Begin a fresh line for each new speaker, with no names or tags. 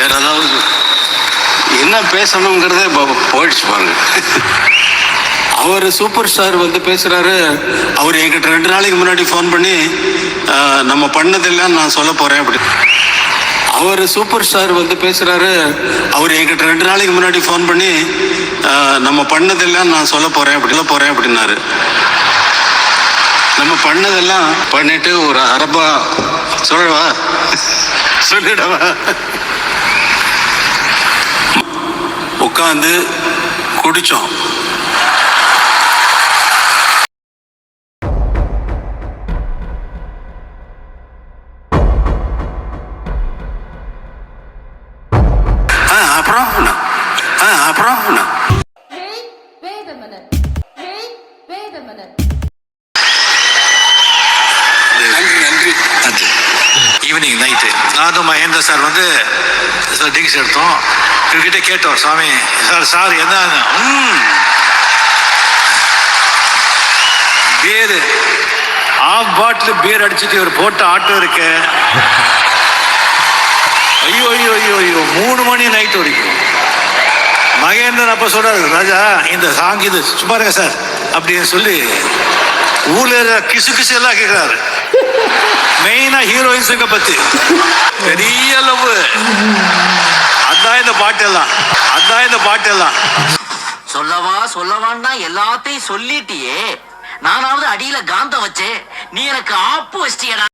வேற ஏதாவது என்ன பேசணுங்கிறதே போயிடுச்சு பாருங்க. அவர் சூப்பர் ஸ்டார் வந்து பேசுறாரு. அவர் என்கிட்ட 2 நாளைக்கு முன்னாடி ஃபோன் பண்ணி நம்ம பண்ணதெல்லாம் நான் சொல்ல போறேன் அப்படி. அவர் சூப்பர் ஸ்டார் வந்து பேசுறாரு. அவர் என்கிட்ட 2 நாளைக்கு முன்னாடி ஃபோன் பண்ணி நம்ம பண்ணதெல்லாம் நான் சொல்ல போறேன் அப்படின்னாரு. நம்ம பண்ணதெல்லாம் பண்ணிட்டு ஒரு அரபா சொல்லவா சொல்லிடவா உட்காந்து குடிச்சோம். அப்புறம் நன்றி. ஈவினிங் நைட்டு நானும் மகேந்திர சார் வந்து ட்ரிங்க்ஸ் எடுத்தோம். இவர்கிட்ட கேட்டோம், சாமி சார் என்ன பேரு ஆஃப் பாட்டில் பேர் அடிச்சுட்டு இவர் போட்ட ஆட்டோ இருக்கு. ஐயோ ஐயோ ஐயோ ஐயோ 3 மணி நைட் வரைக்கும். மகேந்திரன் அப்ப சொல்றாரு, ராஜா இந்த சாங் இது சும்மா இருங்க சார் அப்படின்னு சொல்லி ஊர்ல கிசு கிசு எல்லாம் கேட்கிறாரு. மெயினா ஹீரோயின்ஸுங்க பத்தி பெரிய லவ். அதான் இந்த பாட்டெல்லாம்
சொல்லவான்னா எல்லாத்தையும் சொல்லிட்டியே. நானாவது அடியில காந்தம் வச்சே, நீ எனக்கு ஆப்பு வச்சிட்டியடா.